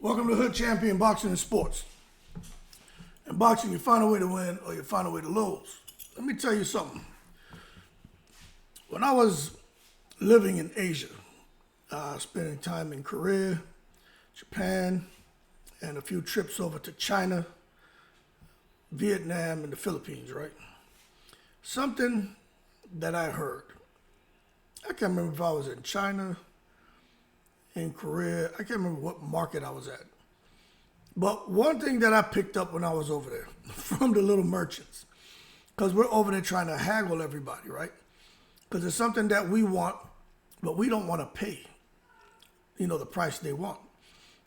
Welcome to Hood Champion Boxing and Sports. In boxing, you find a way to win or you find a way to lose. Let me tell you something. When I was living in Asia, spending time in Korea, Japan, and a few trips over to China, Vietnam, and the Philippines, right? Something that I heard. I can't remember if I was in China, in Korea. I can't remember what market I was at. But one thing that I picked up when I was over there from the little merchants, because we're over there trying to haggle everybody, right? Because it's something that we want, but we don't want to pay, the price they want.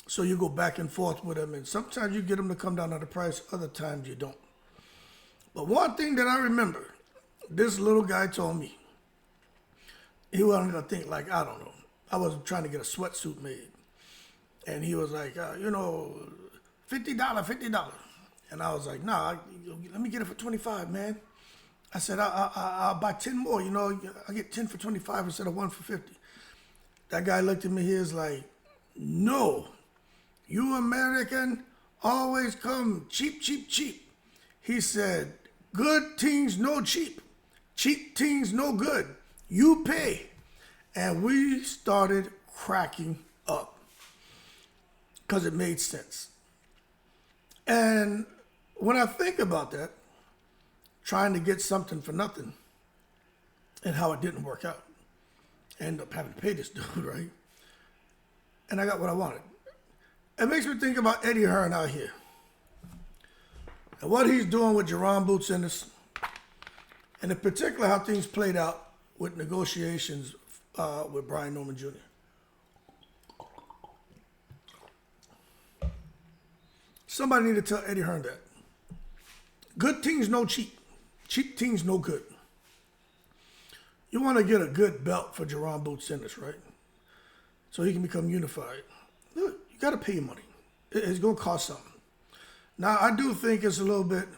So you go back and forth with them, and sometimes you get them to come down on the price, other times you don't. But one thing that I remember, this little guy told me, he wanted to think like, I don't know, I was trying to get a sweatsuit made. And he was like, $50, $50. And I was like, nah, let me get it for 25, man. I said, I'll buy 10 more, I get 10 for 25 instead of 1 for 50. That guy looked at me, he was like, no, you American always come cheap, cheap, cheap. He said, good things no cheap, cheap things no good. You pay. And we started cracking up because it made sense. And when I think about that, trying to get something for nothing and how it didn't work out, I ended up having to pay this dude, right? And I got what I wanted. It makes me think about Eddie Hearn out here and what he's doing with Jaron Boots Ennis, and in particular how things played out with negotiations with Brian Norman Jr. Somebody need to tell Eddie Hearn that. Good things no cheap. Cheap things no good. You want to get a good belt for Jaron Boots Ennis, right? So he can become unified. Look, you got to pay your money. It's going to cost something. Now, I do think it's a little bit,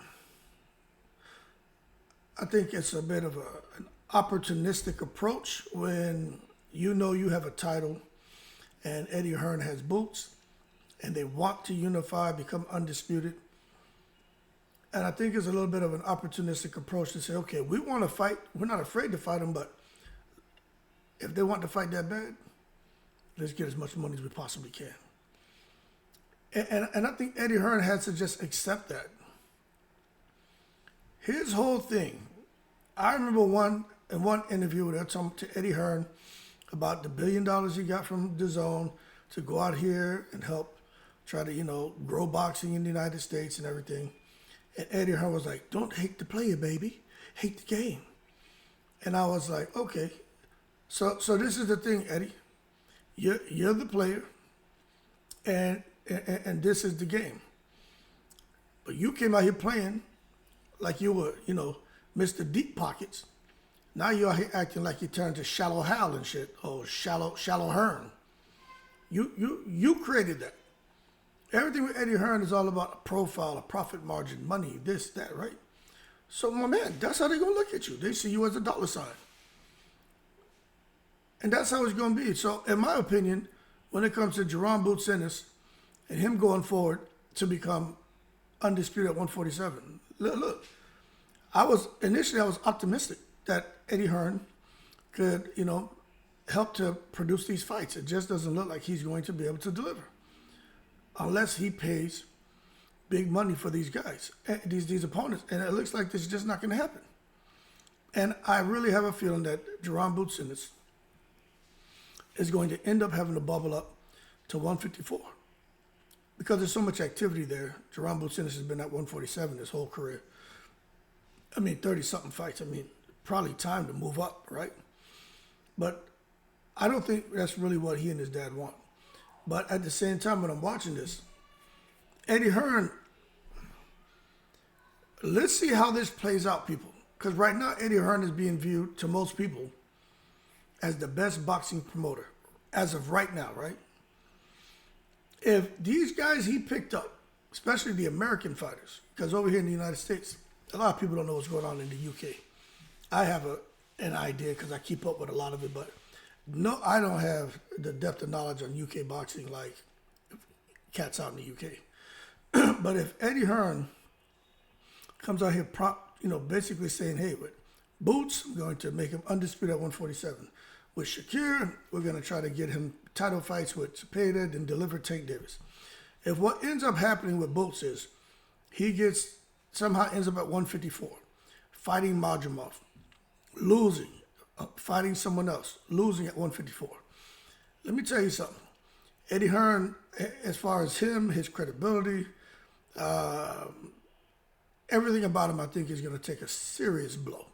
I think it's a bit of an opportunistic approach when you know you have a title and Eddie Hearn has boots and they want to unify, become undisputed. And I think it's a little bit of an opportunistic approach to say, okay, we want to fight. We're not afraid to fight them, but if they want to fight that bad, let's get as much money as we possibly can. And I think Eddie Hearn has to just accept that. His whole thing, I remember in one interview they're talking to Eddie Hearn about the $1 billion he got from DAZN to go out here and help try to, grow boxing in the United States and everything. And Eddie Hearn was like, don't hate the player, baby. Hate the game. And I was like, okay. So this is the thing, Eddie. You're the player, and this is the game. But you came out here playing like you were, Mr. Deep Pockets. Now you're out here acting like you turned to Shallow Hal and shit, or Shallow Hearn. You created that. Everything with Eddie Hearn is all about a profile, a profit margin, money, this, that, right? So, my man, that's how they're going to look at you. They see you as a dollar sign. And that's how it's going to be. So, in my opinion, when it comes to Jaron Boots Ennis and him going forward to become undisputed at 147, look, I was optimistic that Eddie Hearn could, help to produce these fights. It just doesn't look like he's going to be able to deliver unless he pays big money for these guys, these opponents. And it looks like this is just not going to happen. And I really have a feeling that Jaron Boots Ennis is going to end up having to bubble up to 154 because there's so much activity there. Jaron Boots Ennis has been at 147 his whole career. 30-something fights. Probably time to move up, right? But I don't think that's really what he and his dad want. But at the same time, when I'm watching this, Eddie Hearn, let's see how this plays out, people. Because right now, Eddie Hearn is being viewed to most people as the best boxing promoter as of right now, right? If these guys he picked up, especially the American fighters, because over here in the United States, a lot of people don't know what's going on in the UK. I have an idea because I keep up with a lot of it, but no, I don't have the depth of knowledge on UK boxing like cats out in the UK. But if Eddie Hearn comes out here, basically saying, hey, with Boots, I'm going to make him undisputed at 147. With Shakir, we're going to try to get him title fights with Cepeda, then deliver Tank Davis. If what ends up happening with Boots is he somehow ends up at 154, fighting Madrimov, losing, fighting someone else, losing at 154. Let me tell you something. Eddie Hearn, as far as him, his credibility, everything about him, I think is going to take a serious blow.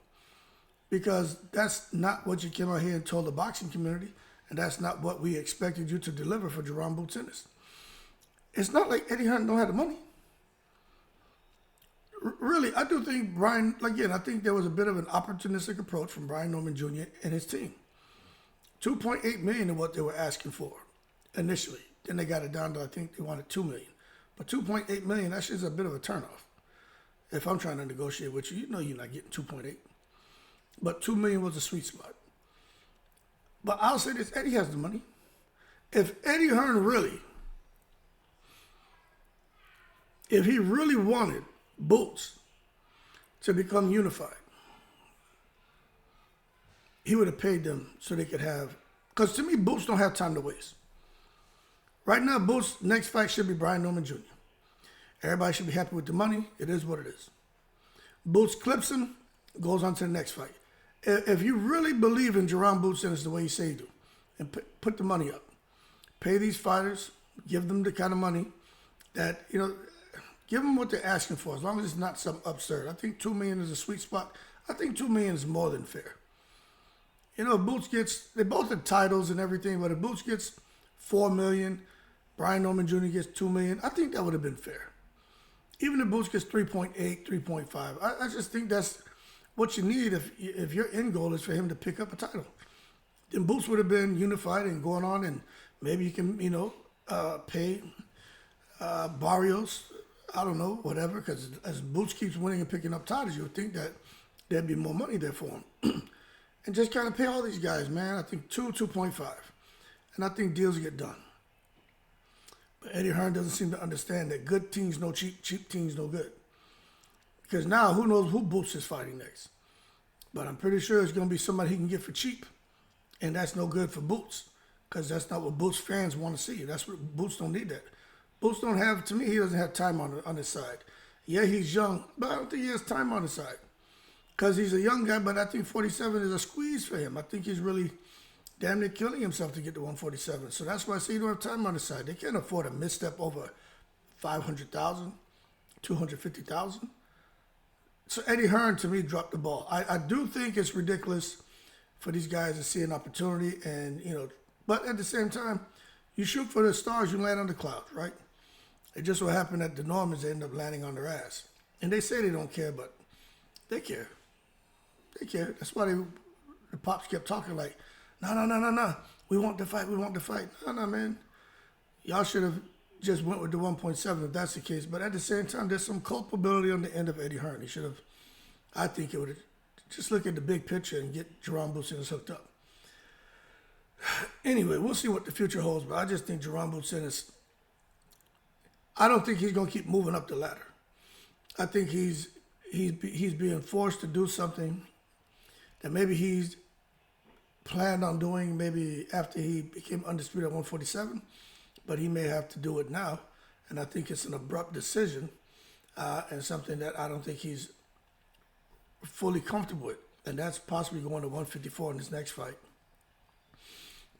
Because that's not what you came out here and told the boxing community, and that's not what we expected you to deliver for Jaron Boots Ennis. It's not like Eddie Hearn don't have the money. Really, I do think Brian, again, I think there was a bit of an opportunistic approach from Brian Norman Jr. and his team. $2.8 million is what they were asking for initially. Then they got it down to, I think they wanted $2 million. But $2.8 million, that's just a bit of a turnoff. If I'm trying to negotiate with you, you know you're not getting 2.8. But $2 million was a sweet spot. But I'll say this, Eddie has the money. If Eddie Hearn if he really wanted Boots to become unified, he would have paid them so they could have, because to me, Boots don't have time to waste. Right now, Boots' next fight should be Brian Norman Jr. Everybody should be happy with the money. It is what it is. Boots clips him, goes on to the next fight. If you really believe in Jaron Boots Ennis the way you say you do, and put the money up, pay these fighters, give them the kind of money that, give them what they're asking for, as long as it's not something absurd. I think $2 million is a sweet spot. I think $2 million is more than fair. Boots gets, they both have titles and everything, but if Boots gets $4 million, Brian Norman Jr. gets $2 million, I think that would have been fair. Even if Boots gets 3.8, 3.5, I just think that's what you need if your end goal is for him to pick up a title. Then Boots would have been unified and going on, and maybe you can, pay Barrios, I don't know, whatever, because as Boots keeps winning and picking up titles, you would think that there'd be more money there for him. And just kind of pay all these guys, man. I think 2.5. And I think deals get done. But Eddie Hearn doesn't seem to understand that good teams no cheap, cheap teams no good. Because now, who knows who Boots is fighting next. But I'm pretty sure it's going to be somebody he can get for cheap. And that's no good for Boots. Because that's not what Boots fans want to see. That's what Boots don't need that. Boots don't have, to me, he doesn't have time on his side. Yeah, he's young, but I don't think he has time on his side. Because he's a young guy, but I think 47 is a squeeze for him. I think he's really damn near killing himself to get to 147. So that's why I say he don't have time on his side. They can't afford a misstep over 500,000, 250,000. So Eddie Hearn, to me, dropped the ball. I do think it's ridiculous for these guys to see an opportunity and, but at the same time, you shoot for the stars, you land on the clouds, right? It just so happened that the Normans end up landing on their ass. And they say they don't care, but they care. They care. That's why the Pops kept talking like, no. We want the fight. No, man. Y'all should have just went with the 1.7 if that's the case. But at the same time, there's some culpability on the end of Eddie Hearn. He should have, I think it would have, just look at the big picture and get Jaron Boots Ennis hooked up. Anyway, we'll see what the future holds, but I just think Jaron Boots Ennis, I don't think he's going to keep moving up the ladder. I think he's being forced to do something that maybe he's planned on doing maybe after he became undisputed at 147, but he may have to do it now. And I think it's an abrupt decision and something that I don't think he's fully comfortable with. And that's possibly going to 154 in his next fight.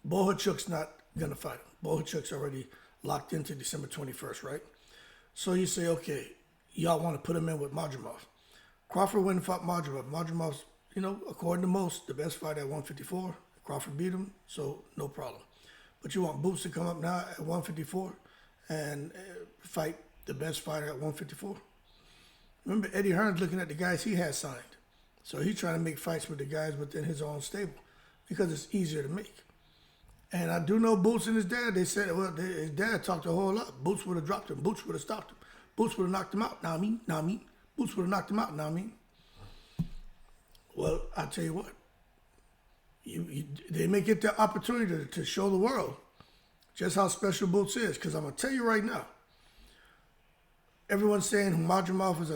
HoodChampion's not going to fight him. HoodChampion's already locked into December 21st, right? So you say, okay, y'all want to put him in with Madrimov. Crawford went and fought Madrimov. Madrimov's, according to most, the best fighter at 154. Crawford beat him, so no problem. But you want Boots to come up now at 154 and fight the best fighter at 154? Remember, Eddie Hearn's looking at the guys he has signed. So he's trying to make fights with the guys within his own stable because it's easier to make. And I do know Boots and his dad, they said, his dad talked a whole lot. Boots would have dropped him. Boots would have stopped him. Boots would have knocked him out. Now I mean. Boots would have knocked him out. Now I mean. Well, I tell you what. They may get the opportunity to show the world just how special Boots is. Because I'm going to tell you right now, everyone's saying Madrimov is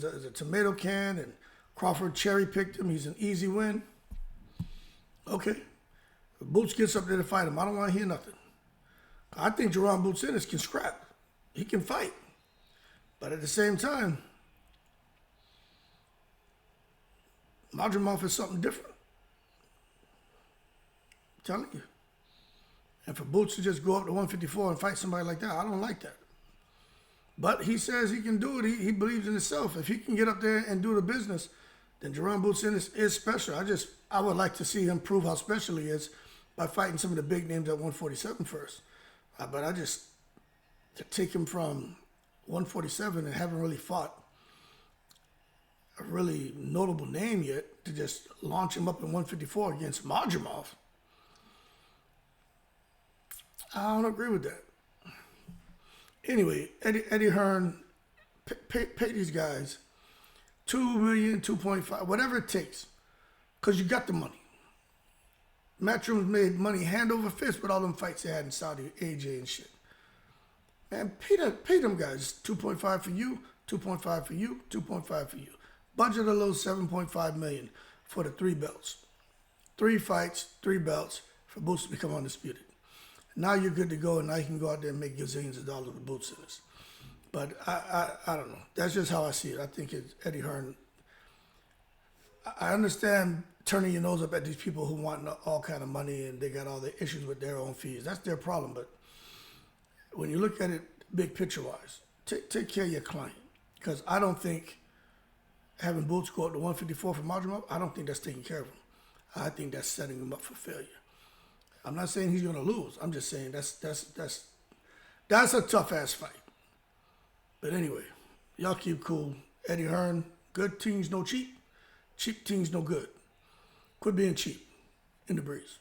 a tomato can and Crawford cherry-picked him. He's an easy win. Okay. If Boots gets up there to fight him, I don't want to hear nothing. I think Jaron Boots Ennis can scrap. He can fight. But at the same time, Madrimov is something different. I'm telling you. And for Boots to just go up to 154 and fight somebody like that, I don't like that. But he says he can do it. He believes in himself. If he can get up there and do the business, then Jaron Boots Ennis is special. I would like to see him prove how special he is by fighting some of the big names at 147 first. But to take him from 147 and haven't really fought a really notable name yet, to just launch him up in 154 against Madrimov, I don't agree with that. Anyway, Eddie Hearn, pay these guys $2 million, 2.5, whatever it takes, because you got the money. Matchroom's made money hand over fist with all them fights they had in Saudi, AJ and shit. Man, pay them guys 2.5 for you, 2.5 for you, 2.5 for you. Budget a little 7.5 million for the 3 belts. 3 fights, 3 belts for Boots to become undisputed. Now you're good to go, and now you can go out there and make gazillions of dollars with Boots in this. But I don't know. That's just how I see it. I think it's Eddie Hearn. I understand turning your nose up at these people who want all kind of money and they got all the issues with their own fees. That's their problem. But when you look at it big picture-wise, take care of your client. Because I don't think having Boots go up to 154 for Madrimov, I don't think that's taking care of him. I think that's setting him up for failure. I'm not saying he's going to lose. I'm just saying that's a tough-ass fight. But anyway, y'all keep cool. Eddie Hearn, good teams no cheap. Cheap teams no good. Quit being cheap. In the breeze.